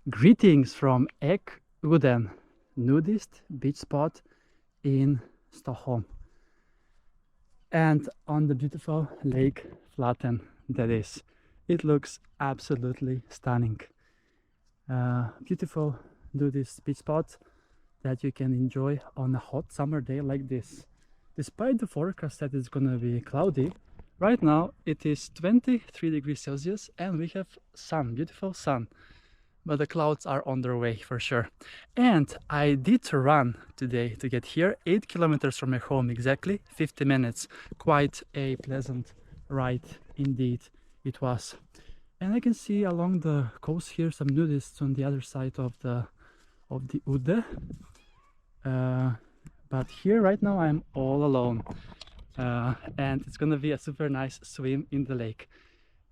Greetings from Ekudden, Nudist Beach Spot in Stockholm, and on the beautiful lake Flaten that is. It looks absolutely stunning. Beautiful nudist beach spot that you can enjoy on a hot summer day like this. Despite the forecast that it's gonna be cloudy, right now it is 23 degrees Celsius and we have sun, beautiful sun. But the clouds are on their way for sure. And I did run today to get here, 8 kilometers from my home, exactly 50 minutes. Quite a pleasant ride indeed it was. And I can see along the coast here some nudists on the other side of the Ekudden. But here right now I'm all alone. And it's gonna be a super nice swim in the lake.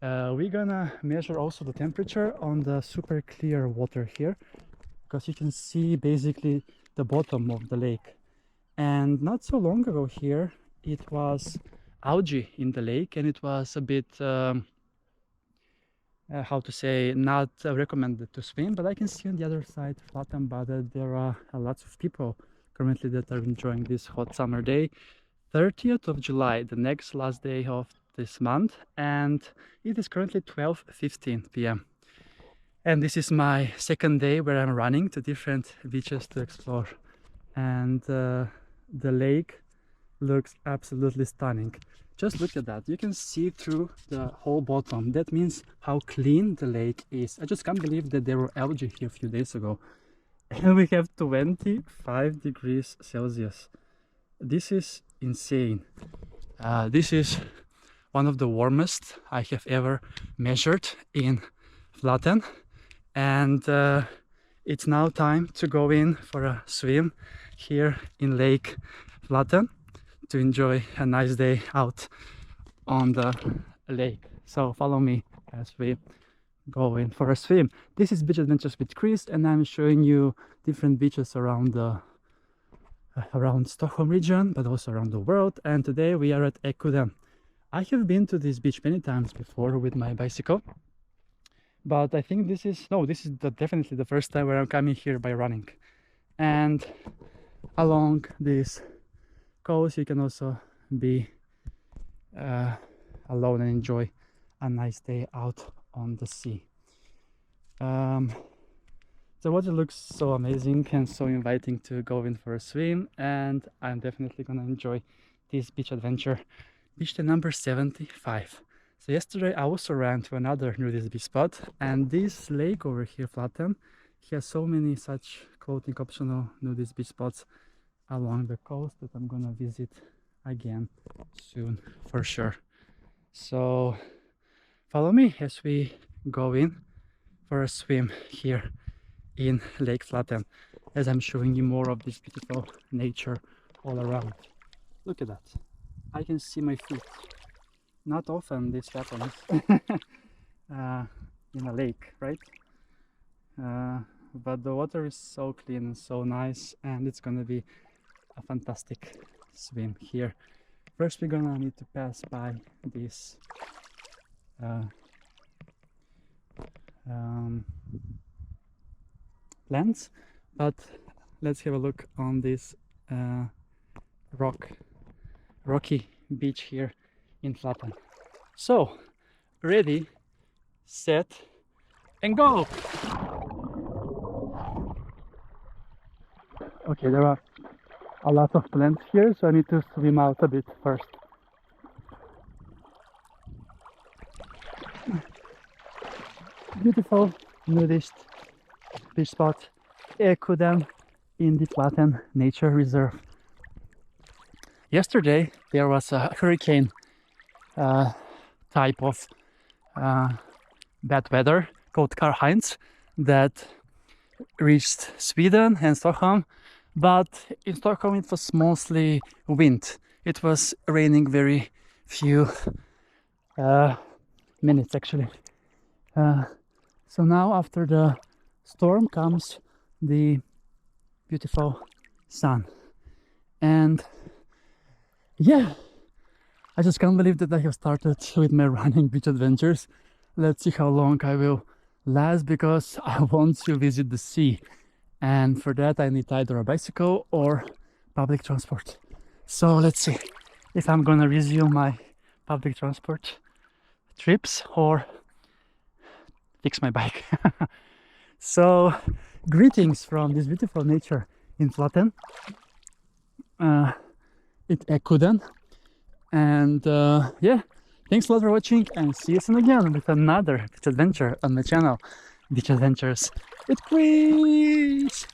We're gonna measure also the temperature on the super clear water here, because you can see basically the bottom of the lake. And not so long ago here it was algae in the lake, and it was a bit how to say, not recommended to swim. But I can see on the other side Flaten, that there are lots of people currently that are enjoying this hot summer day. 30th of July, the next last day of this month, and it is currently 12:15 p.m. and this is my second day where I'm running to different beaches to explore, and the lake looks absolutely stunning. Just look at that, you can see through the whole bottom. That means how clean the lake is. I just can't believe that there were algae here a few days ago, and we have 25 degrees Celsius. This is insane. This is one of the warmest I have ever measured in Flaten, and it's now time to go in for a swim here in Lake Flaten to enjoy a nice day out on the lake. So follow me as we go in for a swim. This is Beach Adventures with Chris, and I'm showing you different beaches around Stockholm region, but also around the world. And today we are at Ekudden. I have been to this beach many times before with my bicycle, but I think this is definitely the first time where I'm coming here by running. And along this coast you can also be alone and enjoy a nice day out on the sea. The water looks so amazing and so inviting to go in for a swim, and I'm definitely gonna enjoy this beach adventure. Beach day number 75. So yesterday I also ran to another nudist beach spot, and this lake over here, Flaten, has so many such clothing optional nudist beach spots along the coast that I'm gonna visit again soon for sure. So follow me as we go in for a swim here in Lake Flaten, as I'm showing you more of this beautiful nature all around. Look at that, I can see my feet. Not often this happens in a lake, right? But the water is so clean and so nice, and it's gonna be a fantastic swim here. First we're gonna need to pass by this plants, but let's have a look on this rocky beach here in Flaten. So ready, set, and go. Okay, there are a lot of plants here, so I need to swim out a bit first. Beautiful nudist beach spot, Ekudden, in the Flaten Nature Reserve. Yesterday there was a hurricane type of bad weather called Karl-Heinz that reached Sweden and Stockholm, but in Stockholm it was mostly wind. It was raining very few minutes actually. So now after the storm comes the beautiful sun, and yeah, I just can't believe that I have started with my running beach adventures. Let's see how long I will Last, because I want to visit the sea, and for that I need either a bicycle or public transport. So let's see if I'm gonna resume my public transport trips or fix my bike. So greetings from this beautiful nature in Flaten, in Ekudden, and yeah, thanks a lot for watching, and see you soon again with another beach adventure on my channel, Beach Adventures with Chris.